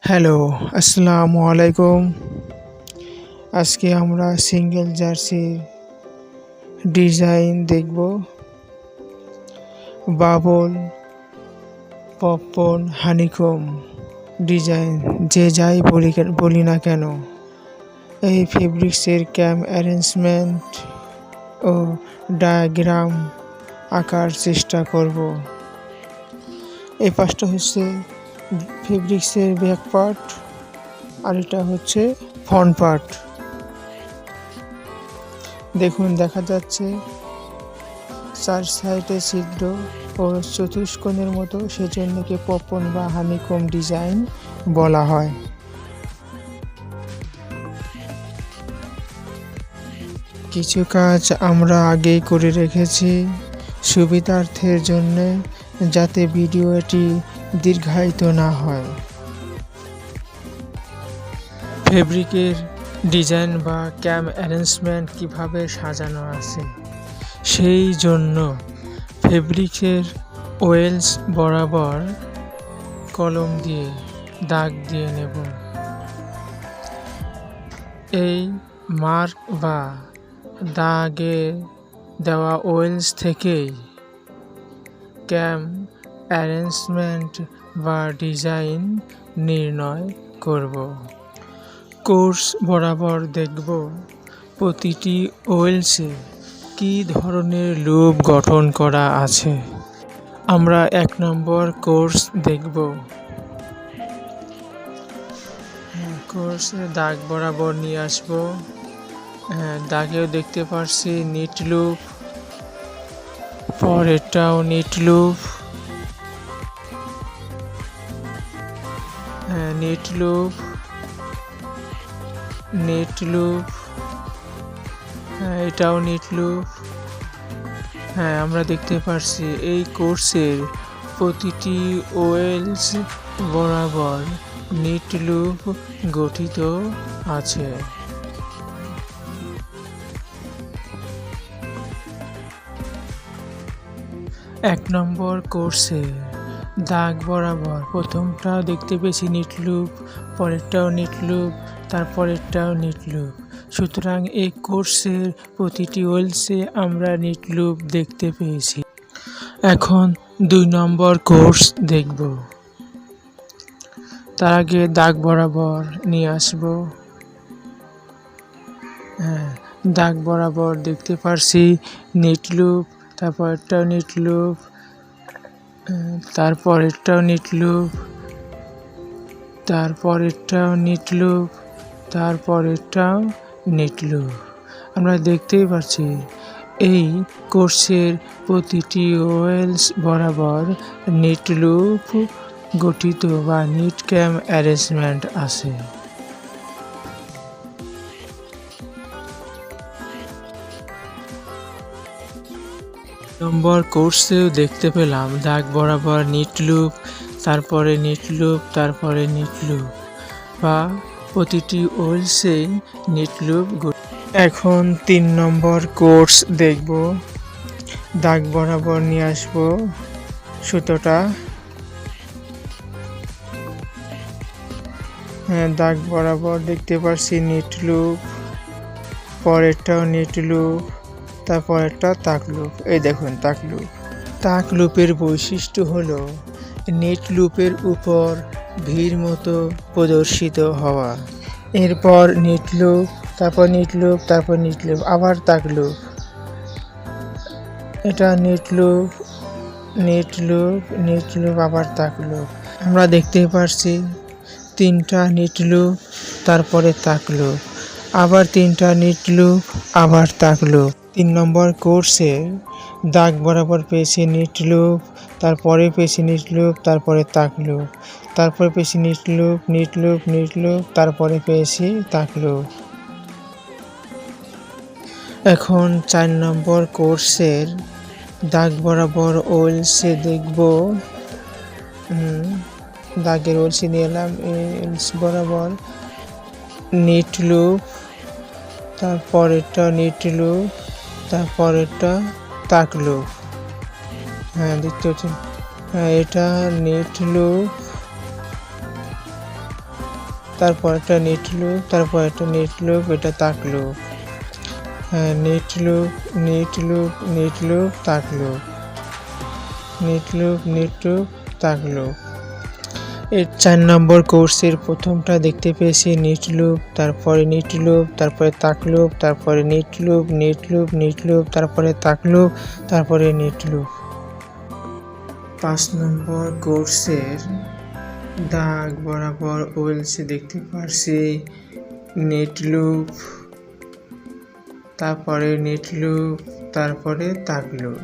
Hello, আসসালামু আলাইকুম। আজকে আমরা সিঙ্গেল জার্সির ডিজাইন দেখব। বাবল, পপকর্ন, হানিকম ডিজাইন যে যাই বলি না কেন, এই ফেব্রিক্সের ক্যাম অ্যারেঞ্জমেন্ট ও ডায়াগ্রাম আঁকার চেষ্টা করব। এই পাশটা হচ্ছে ফেব্রিক্সের ব্যাক পার্ট আর এটা হচ্ছে ফ্রন্ট পার্ট। দেখুন, দেখা যাচ্ছে চার সাইডে ছিদ্র ও চতুষ্কোণের মতো, সেজন্য কি পপন বা হানিকম ডিজাইন বলা হয়। কিছু কাজ আমরা আগেই করে রেখেছি সুবিধার্থের জন্য, যাতে ভিডিওটি দীর্ঘায়িত না হয়। ফেব্রিকের ডিজাইন বা ক্যাম অ্যারেঞ্জমেন্ট কিভাবে সাজানো আছে, সেই জন্য ফেব্রিকের ওয়েলস বরাবর কলম দিয়ে দাগ দিয়ে নেব। এই মার্ক বা দাগে দেওয়া ওয়েলস থেকেই ক্যাম অ্যারেঞ্জমেন্ট বা ডিজাইন নির্ণয় করব। কোর্স বরাবর দেখব প্রতিটি ওয়েলসে কী ধরনের লুপ গঠন করা আছে। আমরা 1 নম্বর কোর্স দেখব। কোর্সে দাগ বরাবর নিয়ে আসব। দাগেও দেখতে পারছি নিট লুপ, পরেরটাও knit loop, knit loop, knit loop, এটাও নিট লুপ। আমরা দেখতে পারছি এই কোর্সের প্রতিটি ওয়েলস বরাবর নিট লুপ গঠিত আছে। এক নম্বর কোর্সে দাগ বরাবর প্রথমটা দেখতে পেয়েছি নিট লুপ, পরেরটাও নিট লুপ, তারপরেরটাও নিট লুপ। সুতরাং এই কোর্সের প্রতিটি ওয়েলসে আমরা নিট লুপ দেখতে পেয়েছি। এখন 2 নম্বর কোর্স দেখব। তার আগে দাগ বরাবর নিয়ে আসব। দাগ বরাবর দেখতে পারছি নিট লুপ, তারপরেরটাও নিট লুপ, তারপরেরটাও নিট লুপ, তারপরেরটাও নিট লুপ, তারপরেরটাও নিট লুপ। আমরা দেখতেই পাচ্ছি এই কোর্সের প্রতিটি ওয়েলস বরাবর নিট লুপ গঠিত বা নিট ক্যাম অ্যারেঞ্জমেন্ট আছে। নম্বর কোর্সেও দেখতে পেলাম দাগ বরাবর নিট লুপ, তারপরে নিট লুপ, তারপরে নিট লুপ বা প্রতিটি ওয়েলসে নিট লুপ। এখন 3 নম্বর কোর্স দেখব। দাগ বরাবর নিয়ে আসব সুতোটা। দাগ বরাবর দেখতে পাচ্ছি নিট লুপ, পরেরটাও নিট লুপ, তারপরেরটা তাক লুপ। এই দেখুন তাক লুপ। তাক লুপের বৈশিষ্ট্য হলো নিট লুপের উপর ভির মতো প্রদর্শিত হওয়া। এরপর নিট লুপ, তারপর নিট লুপ, তারপর নিট লুপ, আবার তাক লুপ। এটা knit loop, knit loop, knit loop, আবার তাক লুপ। আমরা দেখতে পাচ্ছি 3টা নিট লুপ, তারপরে তাক লুপ, আবার 3টা নিট লুপ, আবার তাক লুপ। 3 নম্বর কোর্সে দাগ বরাবর পেয়েছি নিট লুপ, তারপরে পেয়েছি নিট লুপ, তারপরে তাক লুপ, তারপরে পেয়েছি knit loop, knit loop, knit loop, তারপরে পেয়েছি তাক লুপ। এখন 4 নম্বর কোর্সের দাগ বরাবর ওয়েলসে দেখব। দাগের ওয়েলসে নিয়ে এলাম, ওয়েলস বরাবর নিট লুপ, তারপরেরটা নিট লুপ, তারপরেরটা তাক লুপ। দেখতে পাচ্ছেন, এটা নিট লুপ, তারপর একটা নিট লুপ, তারপর একটা নিট লুপ, এটা তাক লুপ। হ্যাঁ, knit loop, knit loop, knit loop, tuck loop, knit loop, knit loop, tuck loop. এর 4 নম্বর কোর্সের প্রথমটা দেখতে পেয়েছি নিট লুপ, তারপরে নিট লুপ, তারপরে তাক লুপ, তারপরে knit loop, knit loop, knit loop, তারপরে তাক লুপ, তারপরে নিট লুপ। 5 নম্বর কোর্সের দাগ বরাবর ওয়েলসে দেখতে পারছি নিট লুপ, তারপরে নিট লুপ, তারপরে tuck loop,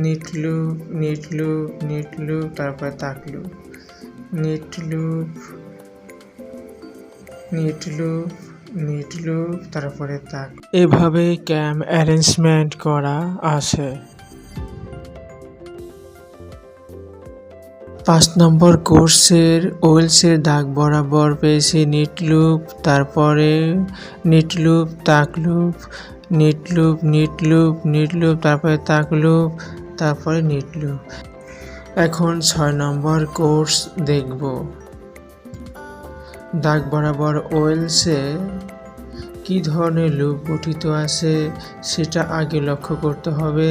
knit loop, knit loop, knit loop, তারপরে tuck loop, knit loop, knit loop, knit loop, তারপরে তাক। এভাবে ক্যাম অ্যারেঞ্জমেন্ট করা আছে। 5 নম্বর কোর্সের ওয়েলসের দাগ বরাবর পেয়েছি নিট লুপ, তারপরে knit loop, tuck loop, knit loop, knit loop, knit loop, তারপরে তাক লুপ, তারপরে নিট লুপ। এখন 6 নম্বর কোর্স দেখব। দাগ বরাবর ওয়েলসে কি ধরনের লুপ গঠিত আছে সেটা আগে লক্ষ্য করতে হবে।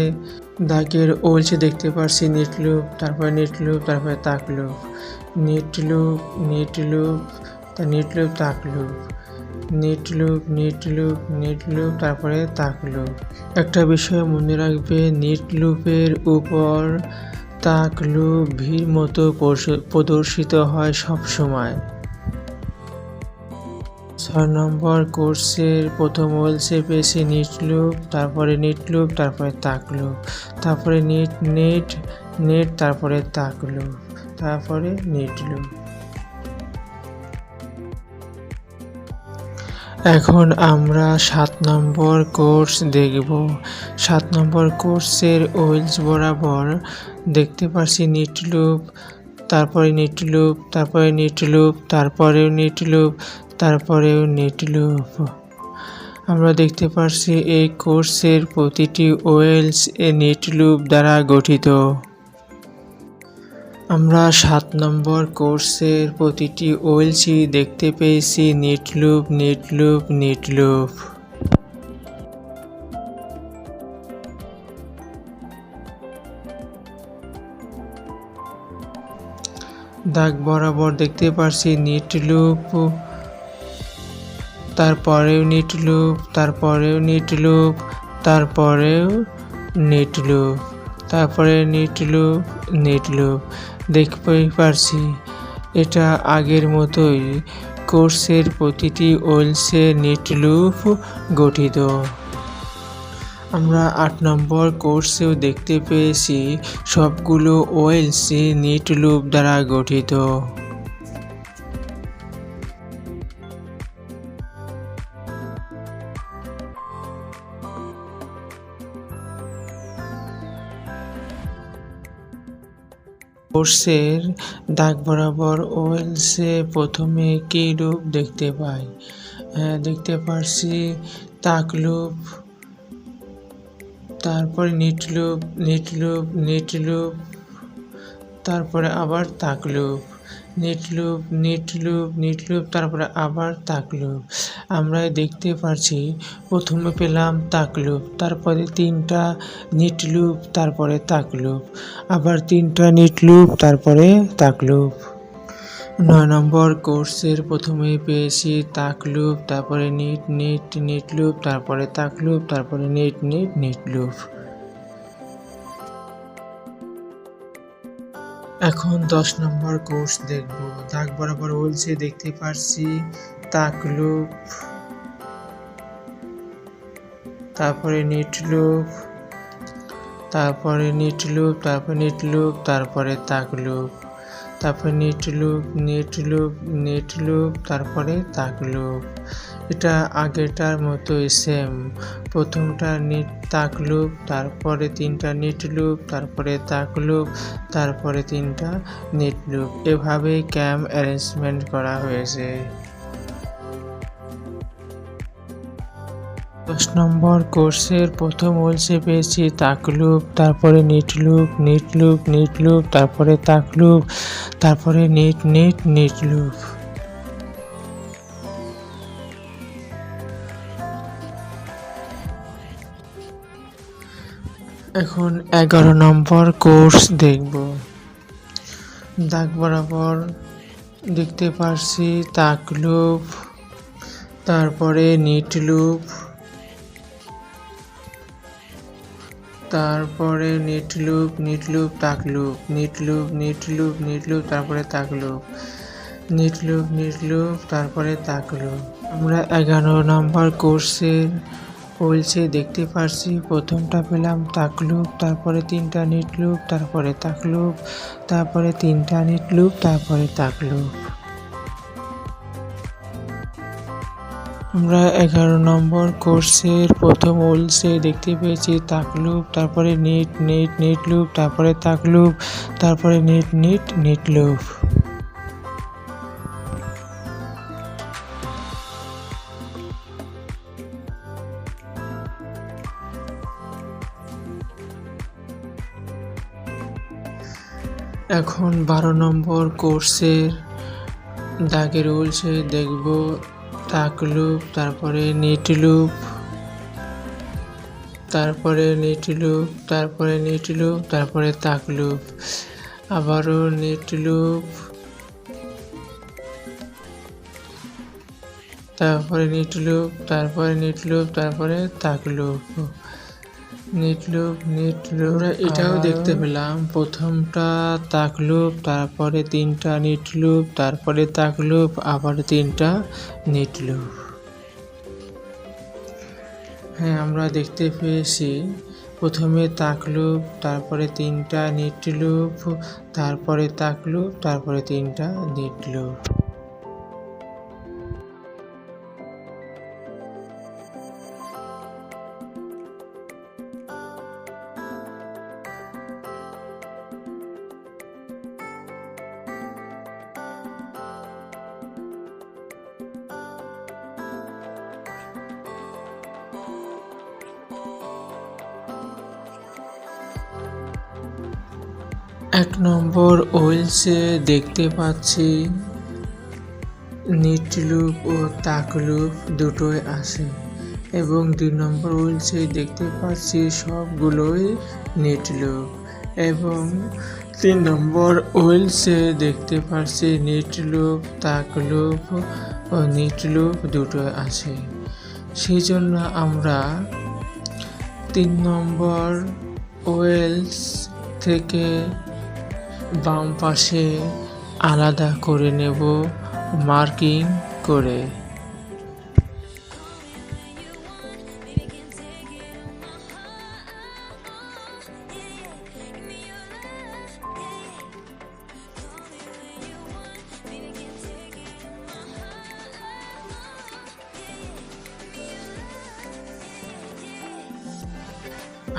দাগের ওয়েলসে দেখতে পাচ্ছি নিট লুপ, তারপরে নিট লুপ, তারপরে tuck loop, knit loop, knit loop, knit loop, tuck loop, knit loop, knit loop, knit loop, তারপরে তাক লুপ। একটা বিষয় মনে রাখবে, নিট লুপের উপর তাক লুপ ভির মতো প্রদর্শিত হয় সব সময়। 6 নম্বর কোর্সের প্রথম ওয়েলসে পেয়েছি নিট লুপ, তারপরে নিট লুপ, তারপরে তাক লুপ, তারপরে নিট, নিট, নিট, তারপরে তাক লুপ, তারপরে নিট লুপ। এখন আমরা 7 নম্বর কোর্স দেখব। 7 নম্বর কোর্সের ওয়েলস বরাবর দেখতে পাচ্ছি নিট লুপ, তারপরে নিট লুপ, তারপরে নিট লুপ, তারপরেও নিট লুপ, তারপরেও নিট লুপ। আমরা দেখতে পাচ্ছি এই কোর্সের প্রতিটি ওয়েলস নিট লুপ দ্বারা গঠিত। আমরা 7 নম্বর কোর্সের প্রতিটি ওয়েলসই দেখতে পেয়েছি knit loop, knit loop, knit loop. দাগ বরাবর দেখতে পাচ্ছি নিট লুপ, তারপরেও নিট লুপ, তারপরেও নিট লুপ, তারপরেও নিট লুপ, তারপরে নিট লুপ, নিট লুপ। দেখতেই পারছি এটা আগের মতোই কোর্সের প্রতিটি ওয়েলসে নিট লুপ গঠিত। আমরা 8 নম্বর কোর্সেও দেখতে পেয়েছি সবগুলো ওয়েলসই নিট লুপ দ্বারা গঠিত। কোর্সের দাগ বরাবর ওয়েলসে প্রথমে কি লুপ দেখতে পাই? দেখতে পারছি তাক লুপ, তারপরে knit loop, knit loop, knit loop, তারপরে আবার tuck loop, knit loop, knit loop, knit loop, তারপরে আবার তাক লুপ। আমরা দেখতে পাচ্ছি প্রথমে পেলাম তাক লুপ, তারপরে 3টা নিট লুপ, তারপরে তাক লুপ, আবার 3টা নিট লুপ, তারপরে তাক লুপ। 9 নম্বর কোর্সের প্রথমে পেয়েছি তাক লুপ, তারপরে নিট, নিট, নিট লুপ, তারপরে তাক লুপ, তারপরে নিট, নিট, নিট লুপ। এখন 10 নম্বর কোর্স দেখব। দাগ বরাবর ওয়েলসে দেখতে পাচ্ছি তাক লুপ, তারপরে নিট লুপ, তারপরে নিট লুপ, তারপরে নিট লুপ, তারপরে তাক লুপ, তারপরে knit loop, knit loop, knit loop, তারপরে তাক লুপ। এটা আগেরটার মতোই সেম। প্রথমটা নিট তাক লুপ, তারপরে 3টা নিট লুপ, তারপরে তাক লুপ, তারপরে 3টা নিট লুপ। এভাবেই ক্যাম অ্যারেঞ্জমেন্ট করা হয়েছে। 10 নম্বর কোর্সের প্রথম ওয়েলসে পেয়েছি তাক লুপ, তারপরে knit loop, knit loop, knit loop, তারপরে তাক লুপ, তারপরে নিট, নিট, নিট লুপ। এখন 11 নম্বর কোর্স দেখব। দাগ বরাবর দেখতে পারছি তাক লুপ, তারপরে নিট লুপ, তারপরে knit loop tuck loop, knit loop তারপরে তাক লুপ, নিট লুপ তারপরে তাক লুপ। আমরা 11 নম্বর কোর্সের বলছে দেখতে পারছি প্রথমটা পেলাম তাক লুপ, তারপরে 3টা নিট লুপ, তারপরে তাক লুপ, তারপরে 3টা নিট লুপ, তারপরে তাক লুপ। আমরা 11 নম্বর কোর্সের প্রথম বলছে দেখতে পেয়েছি তাক লুপ, তারপরে নিট লুপ, তারপরে তাক লুপ, তারপরে নিট লুপ। এখন 12 নম্বর কোর্সের দাগের বলছে দেখব তাক লুপ, তারপরে নিট লুপ, তারপরে নিট লুপ, তারপরে নিট লুপ, তারপরে তাক লুপ, আবারও নিট লুপ, তারপরে নিট লুপ, তারপরে নিট লুপ, তারপরে তাক লুপ, নিট লুপ। আমরা এটাও দেখতে পেলাম প্রথমটা তাক লুপ, তারপরে 3টা নিট লুপ, তারপরে তাক লুপ, আবার 3টা নিট লুপ। হ্যাঁ, আমরা দেখতে পেয়েছি প্রথমে তাক লুপ, তারপরে 3টা নিট লুপ, তারপরে তাক লুপ, তারপরে 3টা নিট লুপ। এক নম্বর ওয়েলসে দেখতে পাচ্ছি নিট লুপ ও তাক লুপ দুটোই আছে, এবং 2 নম্বর ওয়েলসে দেখতে পাচ্ছি সবগুলোই নিট লুপ, এবং 3 নম্বর ওয়েলসে দেখতে পাচ্ছি নিট লুপ, তাক লুপ ও নিট লুপ দুটোই আছে। সেই জন্য আমরা 3 নম্বর ওয়েলস থেকে বাম পাশে আলাদা করে নেব মার্কিং করে।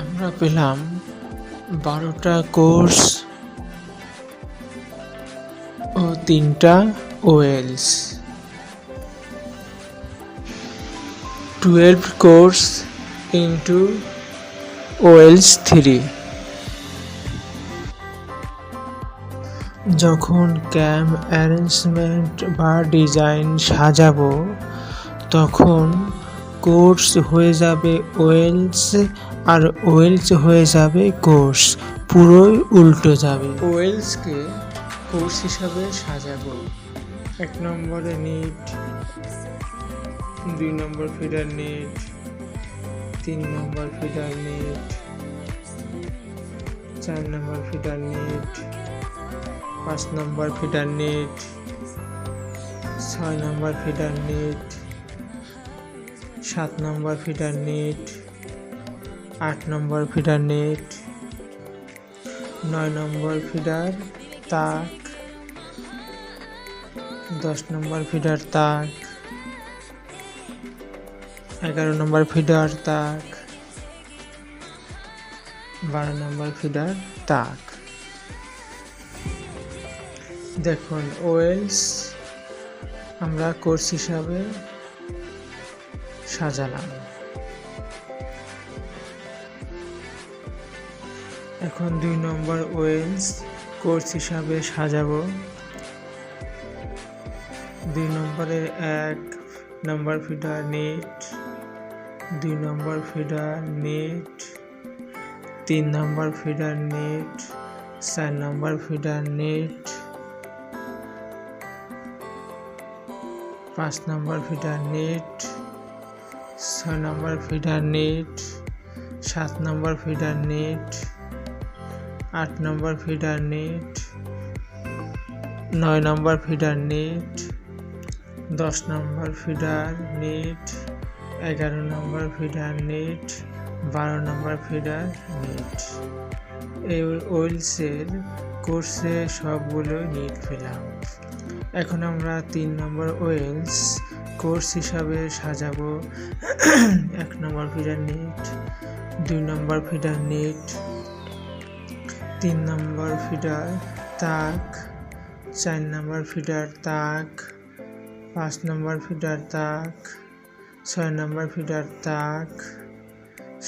আমরা পেলাম 12টা কোর্স ও 3টা ওয়েলস, 12 কোর্স ইন্টু ওয়েলস 3। যখন ক্যাম্প অ্যারেঞ্জমেন্ট বা ডিজাইন সাজাবো তখন কোর্স হয়ে যাবে ওয়েলস আর ওয়েলস হয়ে যাবে কোর্স, পুরোই উল্টো যাবে। ওয়েলসকে কোর্স হিসাবে সাজাবো। 1 নম্বরে নিট, 2 নম্বর ফিডার নিট, 3 নম্বর ফিডার নিট, 4 নম্বর ফিডার নিট, 5 নম্বর ফিডার নিট, 6 নম্বর ফিডার নিট, 7 নম্বর ফিডার নিট, 8 নম্বর ফিডার নিট, 9 নম্বর ফিডার তাক, 10 নম্বর ফিডার তাক, 11 নম্বর ফিডার তাক, 12 নম্বর ফিডার তাক। দেখুন ওয়েলস আমরা কোর্স হিসাবে সাজালাম। এখন 2 নম্বর ওয়েলস কোর্স হিসাবে সাজাবো। 2 নম্বরের 1 নম্বর ফিডার নিট, 2 নম্বর ফিডার নিট, 3 নম্বর ফিডার নেট, 4 নম্বর ফিডার নেট, 5 নম্বর ফিডার নেট, 6 নম্বর ফিডার নেট, 7 নম্বর ফিডার নেট, 8 নম্বর ফিডার নেট, 9 নম্বর ফিডার নেট, 10 নম্বর ফিডার নেট, 11 নম্বর ফিডার নেট, 12 নম্বর ফিডার নেট। এই ওয়েলসের কোর্সে সবগুলো নেট পেলাম। এখন আমরা 3 নম্বর ওয়েলস কোর্স হিসাবে সাজাবো। 1 নম্বর ফিডার নেট, 2 নম্বর ফিডার নেট, 3 নম্বর feeder তাক, 4 নম্বর ফিডার তাক, 5 নম্বর ফিডার তাক, 6 নম্বর ফিডার তাক,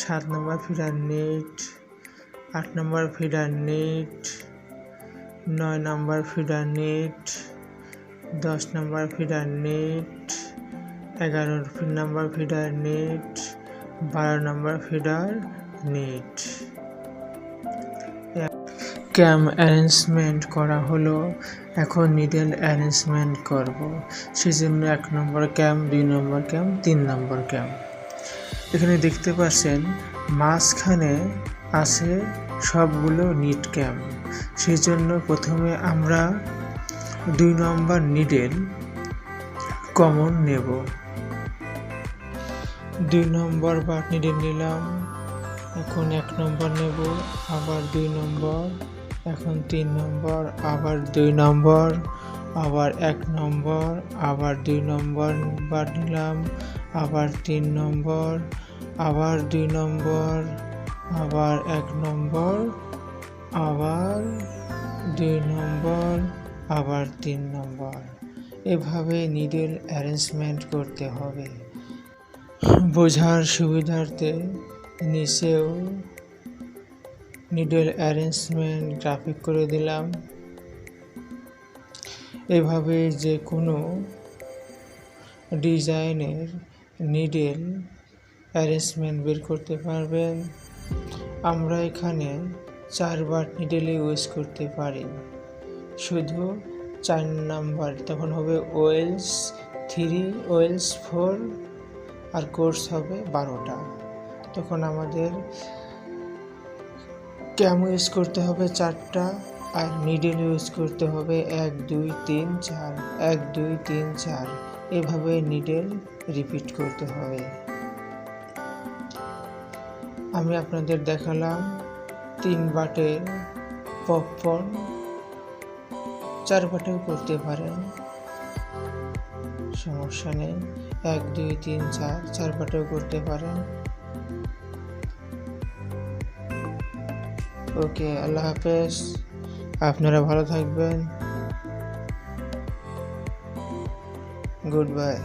7 নম্বর ফিডার নেট, 8 নম্বর ফিডার নেট, 9 নম্বর ফিডার নেট, 10 নম্বর ফিডার নেট, 11 নম্বর ফিডার নেট, 12 নম্বর ফিডার নেট। ক্যাম অ্যারেঞ্জমেন্ট করা হলো, এখন নিডল অ্যারেঞ্জমেন্ট করব। সেজন্য 1 নম্বর ক্যাম, 2 নম্বর ক্যাম, 3 নম্বর ক্যাম। এখানে দেখতে পাচ্ছেন মাঝখানে আছে সবগুলো নিট ক্যাম। সেই জন্য প্রথমে আমরা 2 নম্বর নিডেল কমন নেব। 2 নম্বর বাট নিডেল নিলাম, এখন 1 নম্বর নেব, আবার 2 নম্বর, এখন 3 নম্বর, আবার 2 নম্বর, আবার 1 নম্বর, আবার 2 নম্বর বাট নিলাম, আবার 3 নম্বর, আবার 2 নম্বর, আবার 1 নম্বর, আবার 2 নম্বর, আবার 3 নম্বর। এভাবে নিডল অ্যারেঞ্জমেন্ট করতে হবে। বোঝার সুবিধার্থে নিচেও নিডল অ্যারেঞ্জমেন্ট গ্রাফিক করে দিলাম। এভাবে যে কোনো ডিজাইনের নিডল অ্যারেঞ্জমেন্ট বের করতে পারবেন। আমরা এখানে 4 বাট নিডেল ইউজ করতে পারি, শুধু 4 নাম্বার, তখন হবে ওয়েলস 3, ওয়েলস 4 আর কোর্স হবে 12টা। তখন আমাদের ক্যাম ইউজ করতে হবে 4টা আর নিডেল ইউজ করতে হবে 1 2 3 4, 1 2 3 4। এভাবে নিডেল রিপিট করতে হবে। আমি আপনাদের দেখালাম 3 বাটের পপকর্ন, 4 বাটেও করতে পারেন, সমস্যা নেই। 1 2 3 4, 4 বাটেও করতে পারেন। ওকে, আল্লাহ হাফেজ, আপনারা ভালো থাকবেন, গুড বাই।